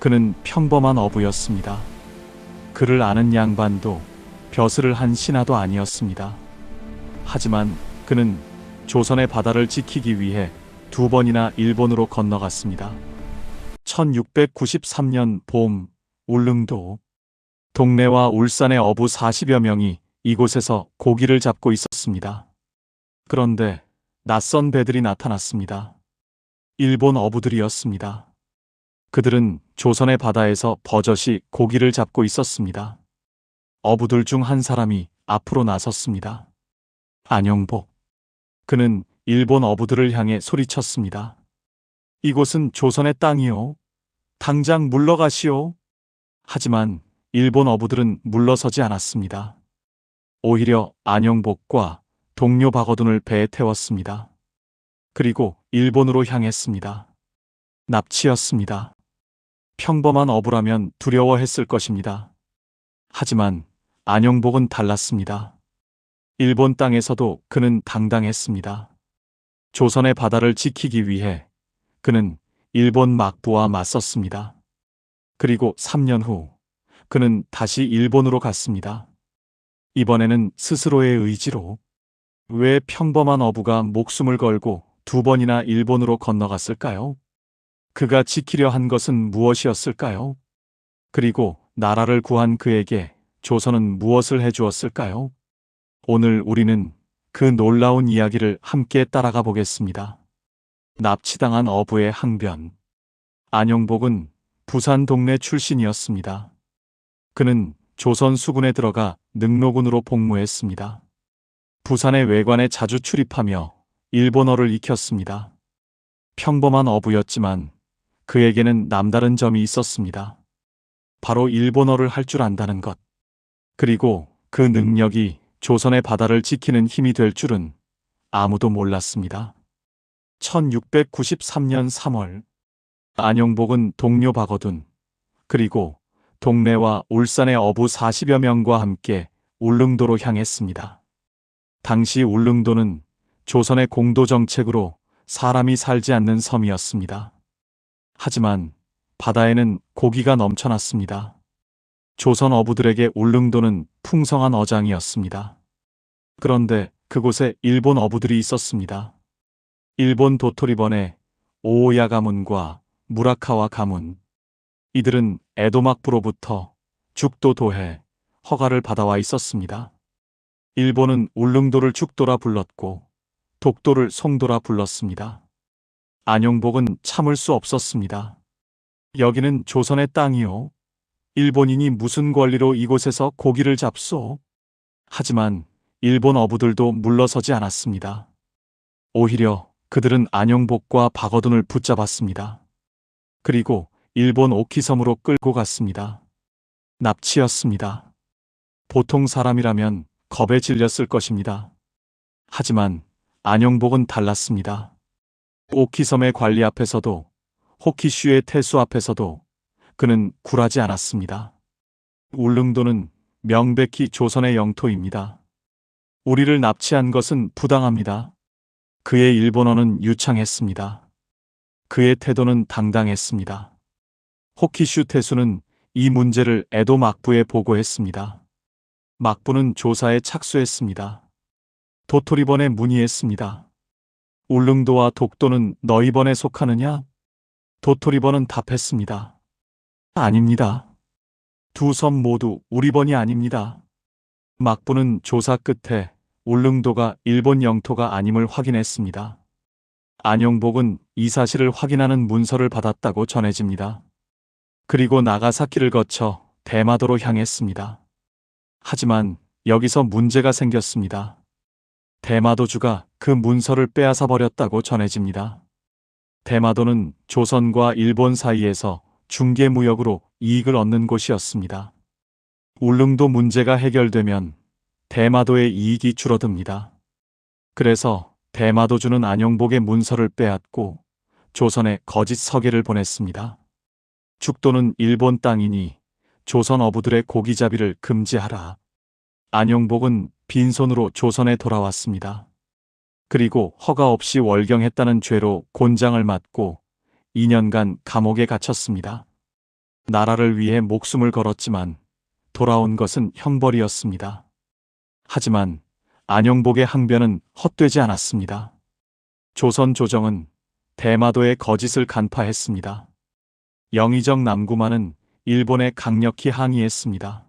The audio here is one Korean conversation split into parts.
그는 평범한 어부였습니다. 그를 아는 양반도 벼슬을 한 신하도 아니었습니다. 하지만 그는 조선의 바다를 지키기 위해 2번이나 일본으로 건너갔습니다. 1693년 봄, 울릉도. 동래와 울산의 어부 40여 명이 이곳에서 고기를 잡고 있었습니다. 그런데 낯선 배들이 나타났습니다. 일본 어부들이었습니다. 그들은 조선의 바다에서 버젓이 고기를 잡고 있었습니다. 어부들 중 한 사람이 앞으로 나섰습니다. 안영복. 그는 일본 어부들을 향해 소리쳤습니다. 이곳은 조선의 땅이요. 당장 물러가시오. 하지만 일본 어부들은 물러서지 않았습니다. 오히려 안영복과 동료 박어둔을 배에 태웠습니다. 그리고 일본으로 향했습니다. 납치였습니다. 평범한 어부라면 두려워했을 것입니다. 하지만 안영복은 달랐습니다. 일본 땅에서도 그는 당당했습니다. 조선의 바다를 지키기 위해 그는 일본 막부와 맞섰습니다. 그리고 3년 후 그는 다시 일본으로 갔습니다. 이번에는 스스로의 의지로. 왜 평범한 어부가 목숨을 걸고 2번이나 일본으로 건너갔을까요? 그가 지키려 한 것은 무엇이었을까요? 그리고 나라를 구한 그에게 조선은 무엇을 해주었을까요? 오늘 우리는 그 놀라운 이야기를 함께 따라가 보겠습니다. 납치당한 어부의 항변. 안영복은 부산 동래 출신이었습니다. 그는 조선 수군에 들어가 능로군으로 복무했습니다. 부산의 외관에 자주 출입하며 일본어를 익혔습니다. 평범한 어부였지만 그에게는 남다른 점이 있었습니다. 바로 일본어를 할 줄 안다는 것. 그리고 그 능력이 조선의 바다를 지키는 힘이 될 줄은 아무도 몰랐습니다. 1693년 3월, 안영복은 동료 박어둔, 그리고 동래와 울산의 어부 40여 명과 함께 울릉도로 향했습니다. 당시 울릉도는 조선의 공도 정책으로 사람이 살지 않는 섬이었습니다. 하지만 바다에는 고기가 넘쳐났습니다. 조선 어부들에게 울릉도는 풍성한 어장이었습니다. 그런데 그곳에 일본 어부들이 있었습니다. 일본 도토리번의 오오야 가문과 무라카와 가문. 이들은 에도 막부로부터 죽도 도해, 허가를 받아와 있었습니다. 일본은 울릉도를 죽도라 불렀고 독도를 송도라 불렀습니다. 안영복은 참을 수 없었습니다. 여기는 조선의 땅이요. 일본인이 무슨 권리로 이곳에서 고기를 잡소? 하지만 일본 어부들도 물러서지 않았습니다. 오히려 그들은 안영복과 박어둔을 붙잡았습니다. 그리고 일본 오키섬으로 끌고 갔습니다. 납치였습니다. 보통 사람이라면 겁에 질렸을 것입니다. 하지만 안영복은 달랐습니다. 오키섬의 관리 앞에서도 호키슈의 태수 앞에서도 그는 굴하지 않았습니다. 울릉도는 명백히 조선의 영토입니다. 우리를 납치한 것은 부당합니다. 그의 일본어는 유창했습니다. 그의 태도는 당당했습니다. 호키슈 태수는 이 문제를 에도 막부에 보고했습니다. 막부는 조사에 착수했습니다. 도토리번에 문의했습니다. 울릉도와 독도는 너희 번에 속하느냐? 도토리번은 답했습니다. 아닙니다. 2 섬 모두 우리 번이 아닙니다. 막부는 조사 끝에 울릉도가 일본 영토가 아님을 확인했습니다. 안영복은 이 사실을 확인하는 문서를 받았다고 전해집니다. 그리고 나가사키를 거쳐 대마도로 향했습니다. 하지만 여기서 문제가 생겼습니다. 대마도주가 그 문서를 빼앗아 버렸다고 전해집니다. 대마도는 조선과 일본 사이에서 중개무역으로 이익을 얻는 곳이었습니다. 울릉도 문제가 해결되면 대마도의 이익이 줄어듭니다. 그래서 대마도주는 안영복의 문서를 빼앗고 조선에 거짓 서계를 보냈습니다. 죽도는 일본 땅이니 조선 어부들의 고기잡이를 금지하라. 안영복은 빈손으로 조선에 돌아왔습니다. 그리고 허가 없이 월경했다는 죄로 곤장을 맞고 2년간 감옥에 갇혔습니다. 나라를 위해 목숨을 걸었지만 돌아온 것은 형벌이었습니다. 하지만 안영복의 항변은 헛되지 않았습니다. 조선 조정은 대마도의 거짓을 간파했습니다. 영의정 남구만은 일본에 강력히 항의했습니다.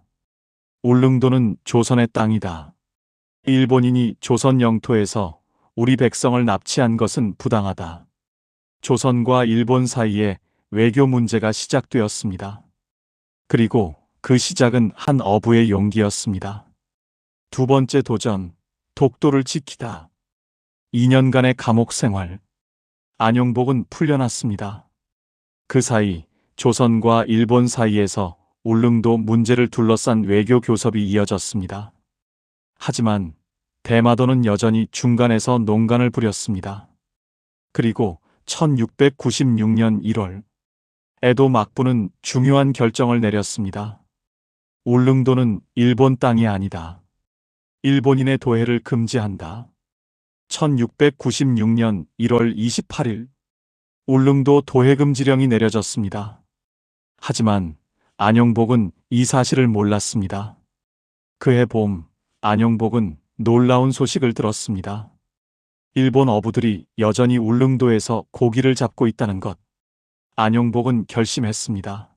울릉도는 조선의 땅이다. 일본인이 조선 영토에서 우리 백성을 납치한 것은 부당하다. 조선과 일본 사이에 외교 문제가 시작되었습니다. 그리고 그 시작은 한 어부의 용기였습니다. 두 번째 도전, 독도를 지키다. 2년간의 감옥 생활. 안영복은 풀려났습니다. 그 사이 조선과 일본 사이에서 울릉도 문제를 둘러싼 외교 교섭이 이어졌습니다. 하지만 대마도는 여전히 중간에서 농간을 부렸습니다. 그리고 1696년 1월, 에도 막부는 중요한 결정을 내렸습니다. 울릉도는 일본 땅이 아니다. 일본인의 도해를 금지한다. 1696년 1월 28일, 울릉도 도해금지령이 내려졌습니다. 하지만 안영복은 이 사실을 몰랐습니다. 그해 봄, 안영복은 놀라운 소식을 들었습니다. 일본 어부들이 여전히 울릉도에서 고기를 잡고 있다는 것. 안영복은 결심했습니다.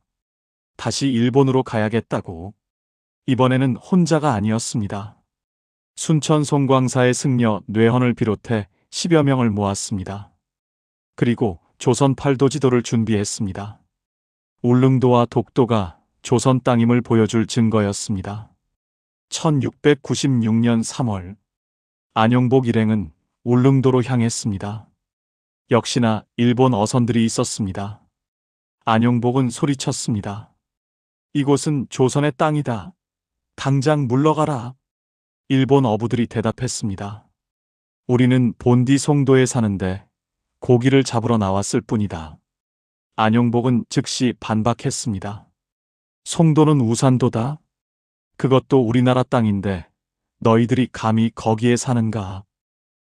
다시 일본으로 가야겠다고. 이번에는 혼자가 아니었습니다. 순천 송광사의 승려 뇌헌을 비롯해 10여 명을 모았습니다. 그리고 조선 팔도지도를 준비했습니다. 울릉도와 독도가 조선 땅임을 보여줄 증거였습니다. 1696년 3월, 안영복 일행은 울릉도로 향했습니다. 역시나 일본 어선들이 있었습니다. 안영복은 소리쳤습니다. 이곳은 조선의 땅이다. 당장 물러가라. 일본 어부들이 대답했습니다. 우리는 본디 송도에 사는데 고기를 잡으러 나왔을 뿐이다. 안영복은 즉시 반박했습니다. 송도는 우산도다. 그것도 우리나라 땅인데 너희들이 감히 거기에 사는가?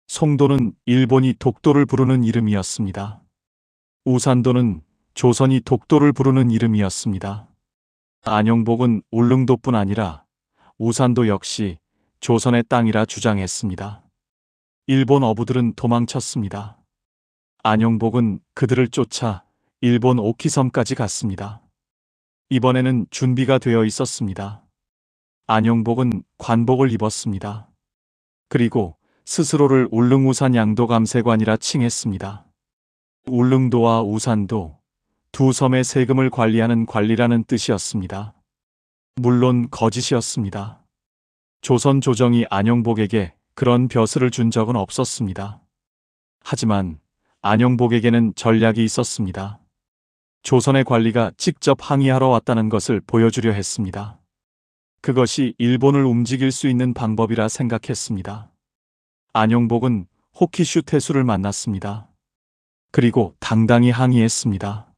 송도는 일본이 독도를 부르는 이름이었습니다. 우산도는 조선이 독도를 부르는 이름이었습니다. 안영복은 울릉도뿐 아니라 우산도 역시 조선의 땅이라 주장했습니다. 일본 어부들은 도망쳤습니다. 안영복은 그들을 쫓아 일본 오키섬까지 갔습니다. 이번에는 준비가 되어 있었습니다. 안영복은 관복을 입었습니다. 그리고 스스로를 울릉우산 양도감세관이라 칭했습니다. 울릉도와 우산도 두 섬의 세금을 관리하는 관리라는 뜻이었습니다. 물론 거짓이었습니다. 조선 조정이 안영복에게 그런 벼슬을 준 적은 없었습니다. 하지만 안영복에게는 전략이 있었습니다. 조선의 관리가 직접 항의하러 왔다는 것을 보여주려 했습니다. 그것이 일본을 움직일 수 있는 방법이라 생각했습니다. 안영복은 호키슈 태수를 만났습니다. 그리고 당당히 항의했습니다.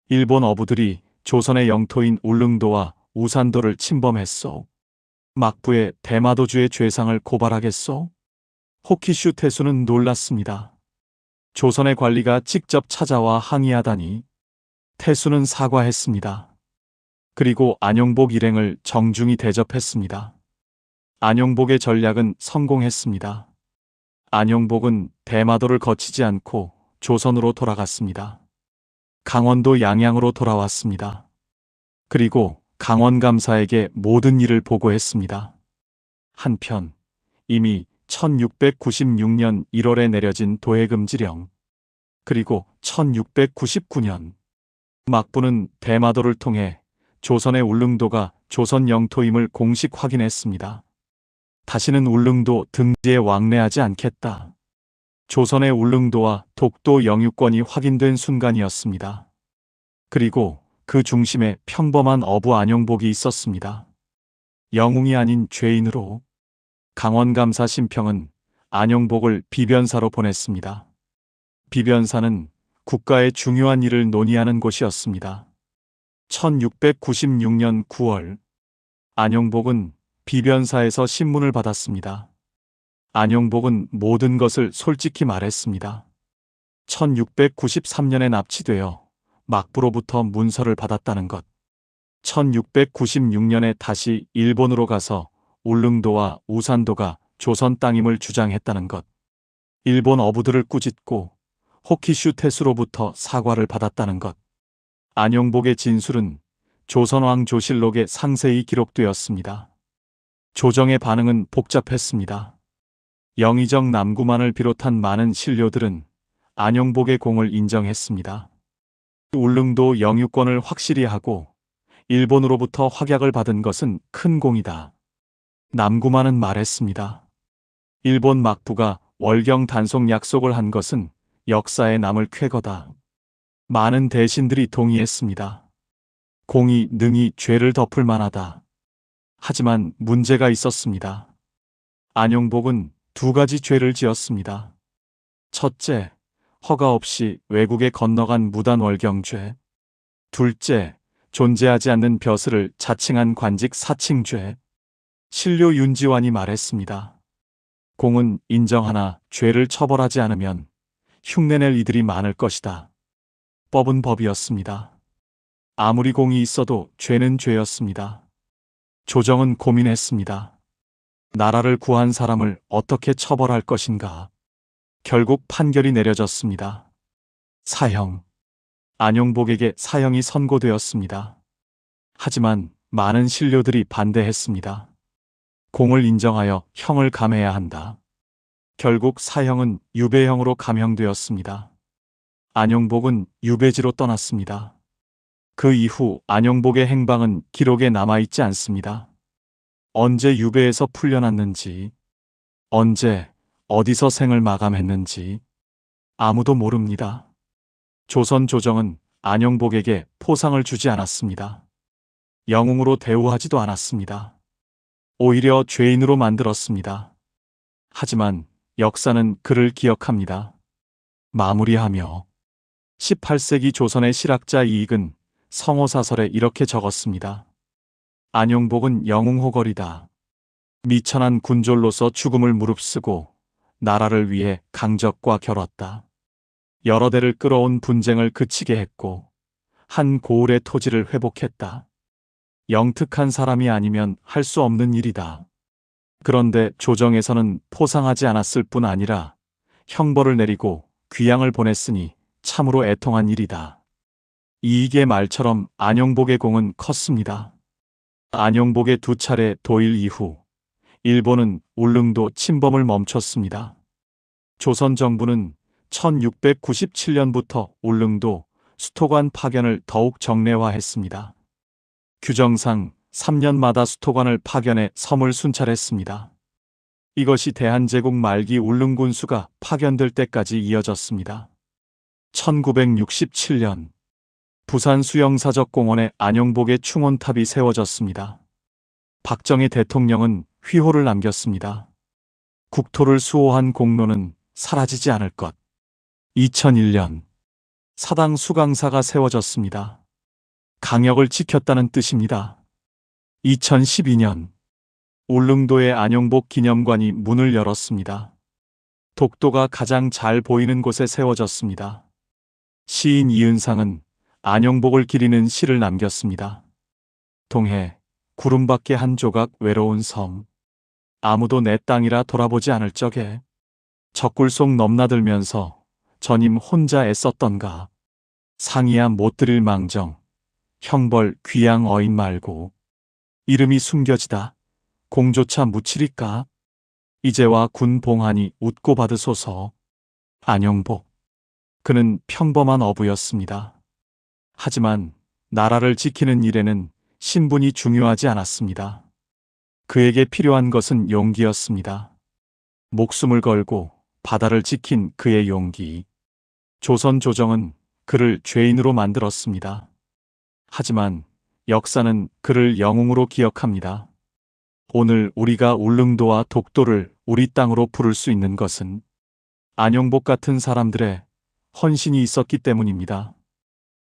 일본 어부들이 조선의 영토인 울릉도와 우산도를 침범했소. 막부의 대마도주의 죄상을 고발하겠소? 호키슈 태수는 놀랐습니다. 조선의 관리가 직접 찾아와 항의하다니. 태수는 사과했습니다. 그리고 안영복 일행을 정중히 대접했습니다. 안영복의 전략은 성공했습니다. 안영복은 대마도를 거치지 않고 조선으로 돌아갔습니다. 강원도 양양으로 돌아왔습니다. 그리고 강원감사에게 모든 일을 보고했습니다. 한편 이미 1696년 1월에 내려진 도해금지령, 그리고 1699년 막부는 대마도를 통해 조선의 울릉도가 조선 영토임을 공식 확인했습니다. 다시는 울릉도 등지에 왕래하지 않겠다. 조선의 울릉도와 독도 영유권이 확인된 순간이었습니다. 그리고 그 중심에 평범한 어부 안영복이 있었습니다. 영웅이 아닌 죄인으로. 강원감사 심평은 안영복을 비변사로 보냈습니다. 비변사는 국가의 중요한 일을 논의하는 곳이었습니다. 1696년 9월, 안영복은 비변사에서 신문을 받았습니다. 안영복은 모든 것을 솔직히 말했습니다. 1693년에 납치되어 막부로부터 문서를 받았다는 것, 1696년에 다시 일본으로 가서 울릉도와 우산도가 조선 땅임을 주장했다는 것. 일본 어부들을 꾸짖고 호키슈 태수로부터 사과를 받았다는 것. 안용복의 진술은 조선왕 조실록에 상세히 기록되었습니다. 조정의 반응은 복잡했습니다. 영의정 남구만을 비롯한 많은 신료들은 안용복의 공을 인정했습니다. 울릉도 영유권을 확실히 하고 일본으로부터 확약을 받은 것은 큰 공이다. 남구만은 말했습니다. 일본 막부가 월경 단속 약속을 한 것은 역사에 남을 쾌거다. 많은 대신들이 동의했습니다. 공이 능히 죄를 덮을 만하다. 하지만 문제가 있었습니다. 안용복은 두 가지 죄를 지었습니다. 첫째, 허가 없이 외국에 건너간 무단 월경죄. 둘째, 존재하지 않는 벼슬을 자칭한 관직 사칭죄. 신료 윤지환이 말했습니다. 공은 인정하나 죄를 처벌하지 않으면 흉내낼 이들이 많을 것이다. 법은 법이었습니다. 아무리 공이 있어도 죄는 죄였습니다. 조정은 고민했습니다. 나라를 구한 사람을 어떻게 처벌할 것인가. 결국 판결이 내려졌습니다. 사형. 안용복에게 사형이 선고되었습니다. 하지만 많은 신료들이 반대했습니다. 공을 인정하여 형을 감해야 한다. 결국 사형은 유배형으로 감형되었습니다. 안용복은 유배지로 떠났습니다. 그 이후 안용복의 행방은 기록에 남아있지 않습니다. 언제 유배에서 풀려났는지, 언제 어디서 생을 마감했는지 아무도 모릅니다. 조선 조정은 안용복에게 포상을 주지 않았습니다. 영웅으로 대우하지도 않았습니다. 오히려 죄인으로 만들었습니다. 하지만 역사는 그를 기억합니다. 마무리하며 18세기 조선의 실학자 이익은 성호사설에 이렇게 적었습니다. 안용복은 영웅호걸이다. 미천한 군졸로서 죽음을 무릅쓰고 나라를 위해 강적과 겨뤘다. 여러 대를 끌어온 분쟁을 그치게 했고 한 고을의 토지를 회복했다. 영특한 사람이 아니면 할 수 없는 일이다. 그런데 조정에서는 포상하지 않았을 뿐 아니라 형벌을 내리고 귀양을 보냈으니 참으로 애통한 일이다. 이익의 말처럼 안용복의 공은 컸습니다. 안용복의 두 차례 도일 이후 일본은 울릉도 침범을 멈췄습니다. 조선 정부는 1697년부터 울릉도 수토관 파견을 더욱 정례화했습니다. 규정상 3년마다 수토관을 파견해 섬을 순찰했습니다. 이것이 대한제국 말기 울릉군수가 파견될 때까지 이어졌습니다. 1967년 부산 수영사적공원에 안용복의 충원탑이 세워졌습니다. 박정희 대통령은 휘호를 남겼습니다. 국토를 수호한 공로는 사라지지 않을 것. 2001년 사당 수강사가 세워졌습니다. 강역을 지켰다는 뜻입니다. 2012년 울릉도의 안용복 기념관이 문을 열었습니다. 독도가 가장 잘 보이는 곳에 세워졌습니다. 시인 이은상은 안용복을 기리는 시를 남겼습니다. 동해 구름밖에 한 조각 외로운 섬. 아무도 내 땅이라 돌아보지 않을 적에 적굴 속 넘나들면서 전임 혼자 애썼던가. 상이야 못 드릴 망정 형벌 귀양 어인 말고 이름이 숨겨지다 공조차 묻히리까. 이제와 군 봉하니 웃고 받으소서. 안용복. 그는 평범한 어부였습니다. 하지만 나라를 지키는 일에는 신분이 중요하지 않았습니다. 그에게 필요한 것은 용기였습니다. 목숨을 걸고 바다를 지킨 그의 용기. 조선 조정은 그를 죄인으로 만들었습니다. 하지만 역사는 그를 영웅으로 기억합니다. 오늘 우리가 울릉도와 독도를 우리 땅으로 부를 수 있는 것은 안용복 같은 사람들의 헌신이 있었기 때문입니다.